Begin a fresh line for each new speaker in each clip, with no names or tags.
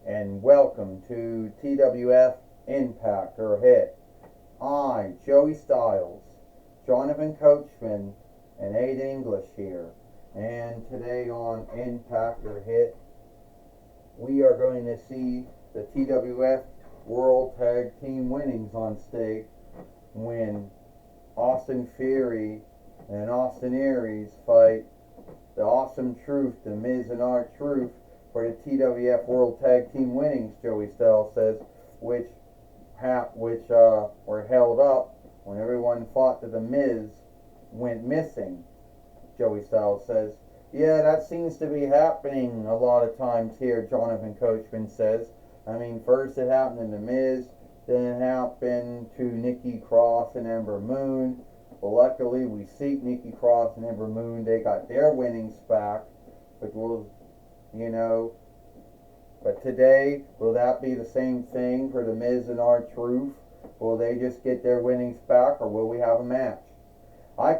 and welcome to TWF Impact or Hit. I, Joey Styles, Jonathan Coachman, and Aiden English here. And today on Impact or Hit, we are going to see the TWF World Tag Team winnings on stake when Austin Theory and Austin Aries fight the Awesome Truth, the Miz and R-Truth, for the TWF World Tag Team winnings, Joey Styles says, which were held up when everyone thought that the Miz went missing. Joey Styles says, yeah, that seems to be happening a lot of times here, Jonathan Coachman says. I mean, first it happened to the Miz, then it happened to Nikki Cross and Ember Moon. Well, luckily, we see Nikki Cross and Ember Moon. They got their winnings back, but but today, will that be the same thing for the Miz and R-Truth? Will they just get their winnings back, or will we have a match? I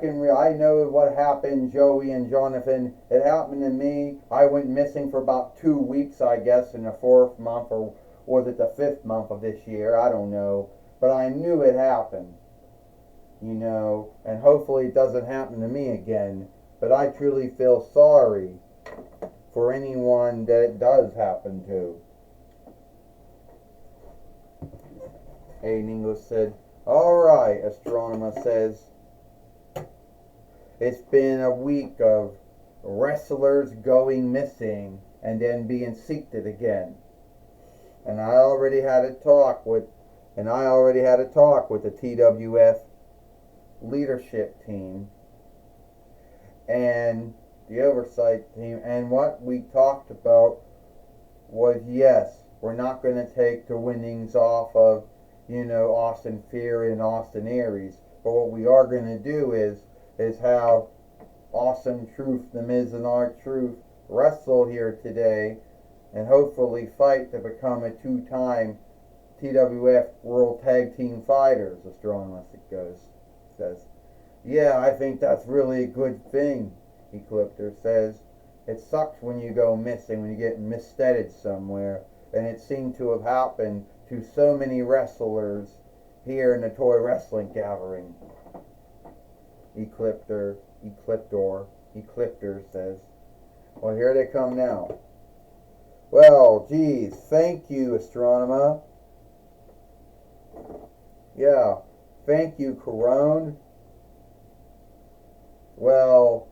know what happened, Joey and Jonathan. It happened to me. I went missing for about 2 weeks, I guess, in the 4th month, or was it the 5th month of this year? I don't know. But I knew it happened. And hopefully it doesn't happen to me again. But I truly feel sorry for anyone that it does happen to. Aiden English said, alright, Astronomer says, it's been a week of wrestlers going missing and then being seeked again. And I already had a talk with the TWF leadership team and the oversight team, and what we talked about was, yes, we're not going to take the winnings off of Austin Theory and Austin Aries, but what we are going to do is have Awesome Truth, the Miz and R-Truth, wrestle here today and hopefully fight to become a 2-time TWF World Tag Team Fighters, as strong as it goes. Says, yeah, I think that's really a good thing, Ecliptor says. It sucks when you go missing, when you get missteaded somewhere, and it seemed to have happened to so many wrestlers here in the Toy Wrestling Gathering. Ecliptor says, well, here they come now. Well, geez, thank you, Astronomer. Yeah, thank you, Corone. Well,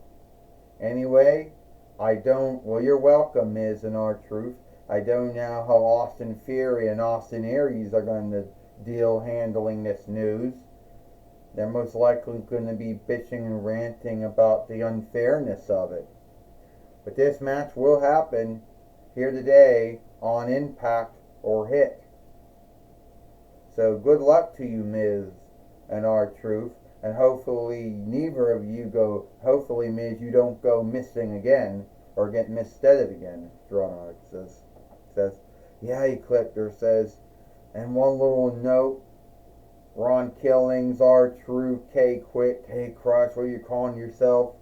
anyway, you're welcome, Miz and R-Truth. I don't know how Austin Theory and Austin Aries are going to deal handling this news. They're most likely going to be bitching and ranting about the unfairness of it. But this match will happen here today on Impact or Hit. So good luck to you, Miz and R-Truth. And hopefully Miz, you don't go missing again or get missteaded again, Dronark says. Yeah, Ecliptor says. And one little note, Ron Killings, R-Truth, K-Quick, K-Crush, what are you calling yourself?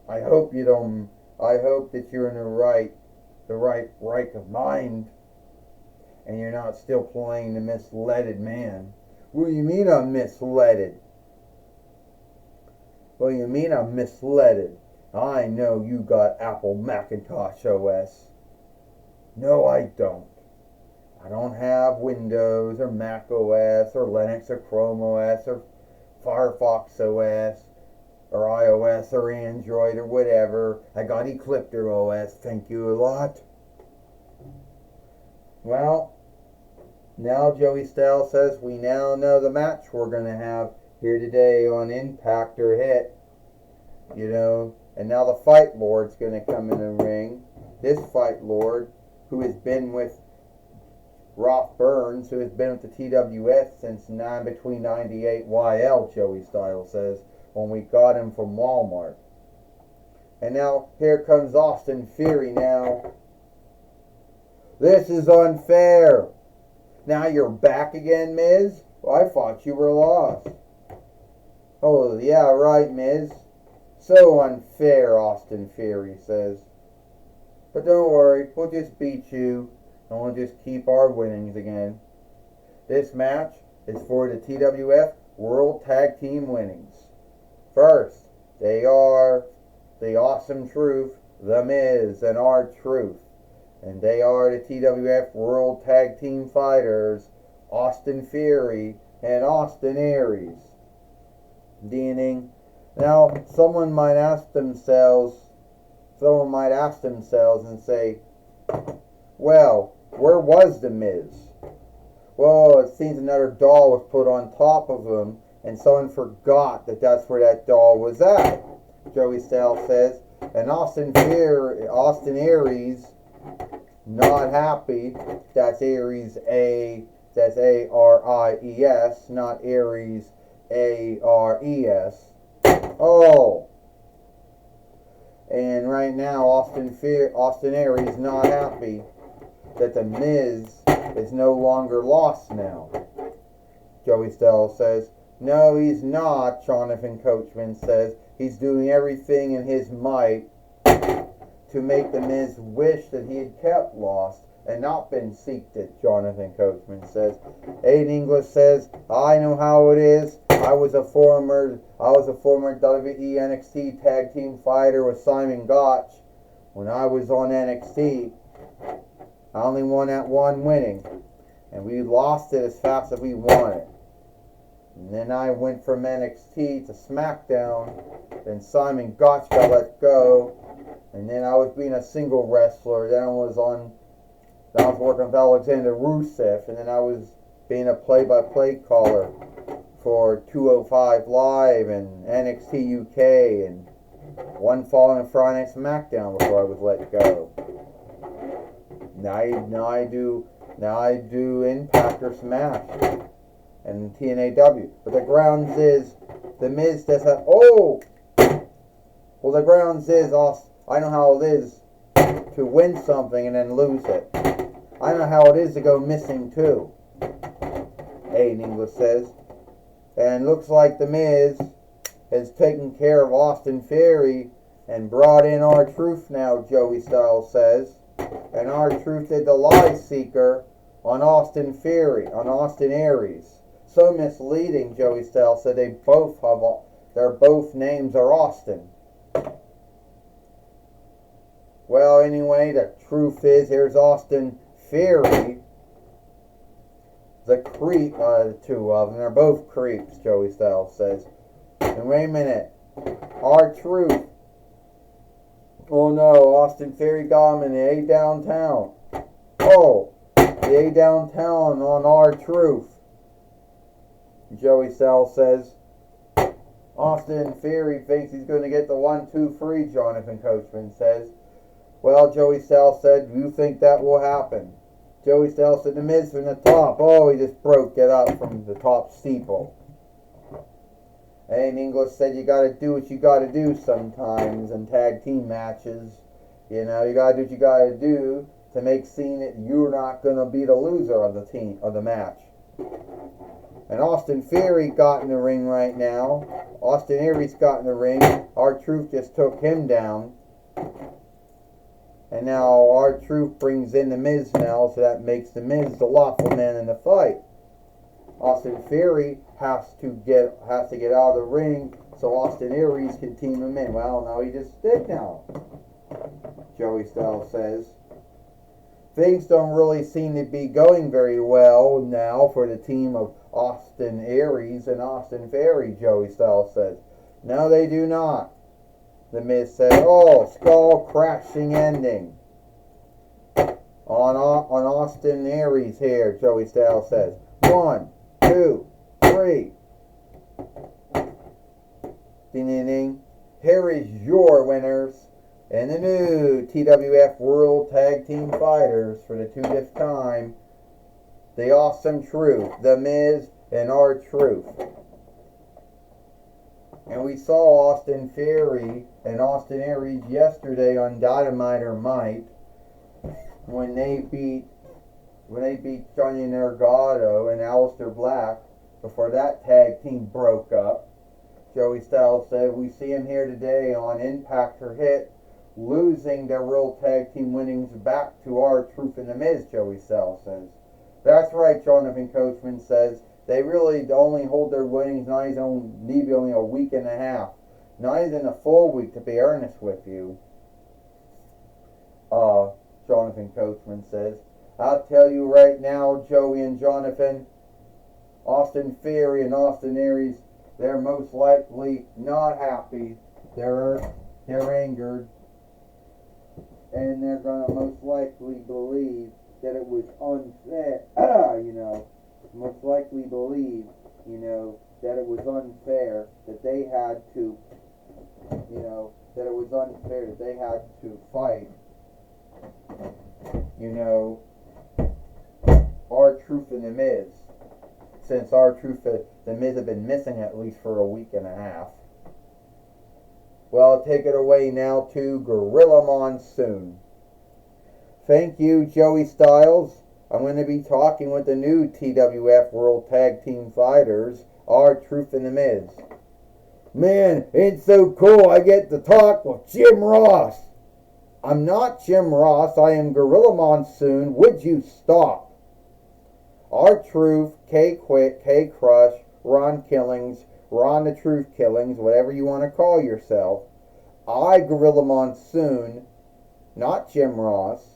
I hope that you're in the right of mind and you're not still playing the misleaded man. What do you mean I'm misleaded? What do you mean I'm misleaded? I know you got Apple Macintosh OS. No, I don't. I don't have Windows or Mac OS or Linux or Chrome OS or Firefox OS or iOS or Android or whatever. I got Ecliptor OS. Thank you a lot. Well, now Joey Styles says we now know the match we're going to have here today on Impact or Hit. And now the Fight Lord's going to come in the ring. This Fight Lord, who has been with Roth Burns, who has been with the TWF since between 98 YL, Joey Styles says, when we got him from Walmart. And now here comes Austin Theory now. This is unfair. Now you're back again, Miz? Well, I thought you were lost. Oh, yeah, right, Miz. So unfair, Austin Theory says. But don't worry, we'll just beat you and we'll just keep our winnings again. This match is for the TWF World Tag Team winnings. First, they are the Awesome Truth, The Miz, and R-Truth. And they are the TWF World Tag Team Fighters, Austin Theory and Austin Aries. Deaning. Now, someone might ask themselves and say, well, where was The Miz? Well, it seems another doll was put on top of him, and someone forgot that that's where that doll was at, Joey Styles says. And Austin Aries, not happy. That's Aries, that's A-R-I-E-S, not Aries, A-R-E-S. Oh. And right now, Austin Aries not happy that The Miz is no longer lost now. Joey Styles says, no, he's not, Jonathan Coachman says. He's doing everything in his might to make The Miz wish that he had kept lost and not been seeked, Jonathan Coachman says. Aiden English says, I know how it is. I was a former WWE NXT tag team fighter with Simon Gotch. When I was on NXT, I only won that one winning, and we lost it as fast as we won it. And then I went from NXT to SmackDown. Then Simon Gotch got let go, and then I was being a single wrestler. Then I was working with Alexander Rusev, and then I was being a play-by-play caller for 205 Live and NXT UK, and one Fall on Friday Night SmackDown before I was let go. Now I do Impact or Smash and TNAW. But the grounds is The Miz does have. Oh, well, the grounds is I know how it is to win something and then lose it. I know how it is to go missing too. Aiden English says, and looks like The Miz has taken care of Austin Theory and brought in R-Truth now. Joey Styles says. And R-Truth did the lie seeker on Austin Aries. So misleading, Joey Styles said. Their both names are Austin. Well, anyway, the truth is, here's Austin Theory. The creep, the two of them, they're both creeps, Joey Styles says. And wait a minute, R-Truth. Oh no, Austin Theory got him in the A downtown. Oh, the A downtown on R-Truth. Joey Styles says, Austin Theory thinks he's going to get the 1-2 free, Jonathan Coachman says. Well, Joey Styles said, do you think that will happen? Joey Styles said, The Miz from the top. Oh, he just broke it up from the top steeple. And English said, you got to do what you got to do sometimes in tag team matches. You know, you got to do what you got to do to make scene that you're not going to be the loser of the match. And Austin Theory got in the ring right now. Austin Aries got in the ring. R-Truth just took him down. And now R-Truth brings in The Miz now, so that makes The Miz the lawful man in the fight. Austin Theory has to get out of the ring so Austin Aries can team him in. Well, no, he just did now, Joey Styles says. Things don't really seem to be going very well now for the team of Austin Aries and Austin Theory, Joey Styles says. No, they do not. The Miz said, oh, skull crashing ending on Austin Aries here, Joey Styles says. 1, 2, 3. Ding, ding, ding. Here is your winners and the new TWF World Tag Team Fighters for the 2nd time. The Awesome Truth, The Miz, and R-Truth. And we saw Austin Theory and Austin Aries yesterday on Dynamite or Might when they beat Johnny Gargano and Aleister Black before that tag team broke up. Joey Styles said, we see him here today on Impact or Hit losing their World Tag Team winnings back to R-Truth and The Miz, Joey Styles says. That's right, Jonathan Coachman says. They really only hold their winnings not even maybe only a week and a half. Not even a full week, to be honest with you. Jonathan Coachman says. I'll tell you right now, Joey and Jonathan, Austin Theory and Austin Aries, they're most likely not happy. They're angered. And they're going to most likely believe that it was unfair. Most likely believe, that it was unfair that they had to, that it was unfair that they had to fight, R-Truth and The Miz. Since R-Truth and The Miz have been missing at least for a week and a half. Well, take it away now to Gorilla Monsoon. Thank you, Joey Styles. I'm going to be talking with the new TWF World Tag Team Fighters, R-Truth and The Miz. Man, it's so cool I get to talk with Jim Ross. I'm not Jim Ross, I am Gorilla Monsoon. Would you stop? R-Truth, K-Quick, K-Crush, Ron Killings, Ron the Truth Killings, whatever you want to call yourself. I, Gorilla Monsoon, not Jim Ross.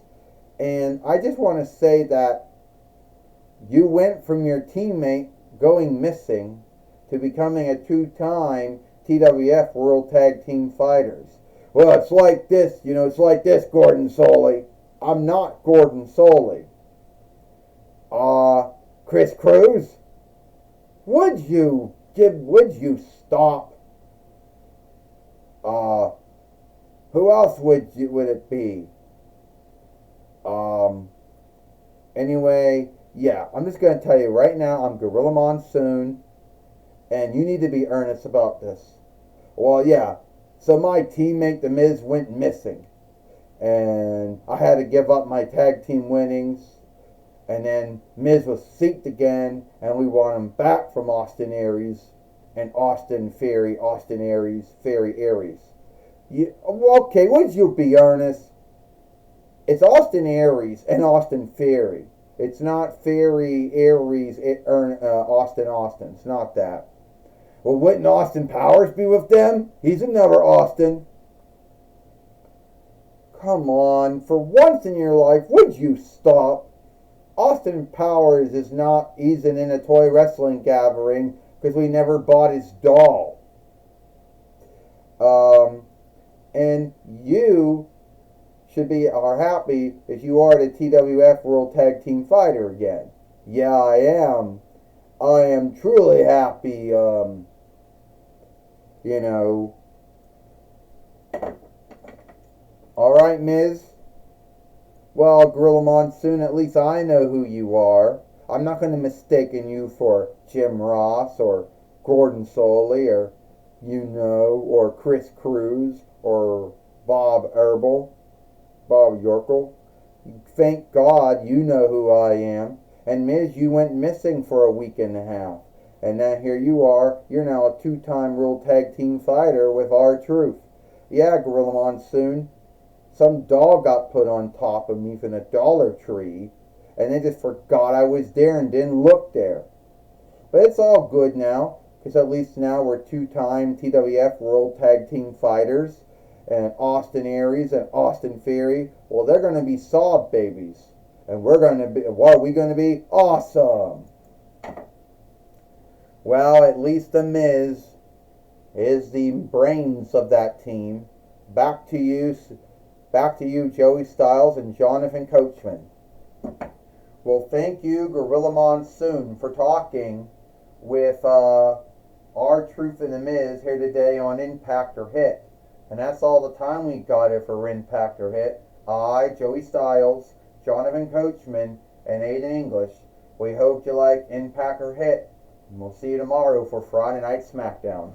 And I just want to say that you went from your teammate going missing to becoming a two-time TWF World Tag Team Fighters. Well, it's like this, it's like this, Gordon Solie. I'm not Gordon Solie. Chris Cruz, would you stop? Who else would it be? Anyway, yeah, I'm just going to tell you right now, I'm Gorilla Monsoon, and you need to be earnest about this. Well, yeah, so my teammate, The Miz, went missing, and I had to give up my tag team winnings, and then Miz was seeked again, and we want him back from Austin Aries, and Austin Aries, Theory Aries. Okay, would you be earnest? It's Austin Aries and Austin Theory. It's not Theory Aries, Austin. It's not that. Well, wouldn't Austin Powers be with them? He's another Austin. Come on, for once in your life, would you stop? Austin Powers isn't in a toy wrestling gathering because we never bought his doll. And you are happy that you are the TWF World Tag Team Fighter again. Yeah, I am. I am truly happy, Alright, Miz. Well, Gorilla Monsoon, at least I know who you are. I'm not going to mistake you for Jim Ross or Gordon Solie or, or Chris Cruz or Bob Yorkel. Thank God you know who I am. And Miz, you went missing for a week and a half. And now here you are. You're now a two-time World Tag Team Fighter with R-Truth. Yeah, Gorilla Monsoon. Some dog got put on top of me from a Dollar Tree. And they just forgot I was there and didn't look there. But it's all good now. Because at least now we're two-time TWF World Tag Team Fighters. And Austin Aries and Austin Theory, well, they're going to be sob babies. And we're going to be awesome. Well, at least The Miz is the brains of that team. Back to you, Joey Styles and Jonathan Coachman. Well, thank you, Gorilla Monsoon, for talking with R-Truth and The Miz here today on Impact or Hit. And that's all the time we got here for Impact or Hit. I, Joey Styles, Jonathan Coachman, and Aiden English. We hope you like Impact or Hit. And we'll see you tomorrow for Friday Night SmackDown.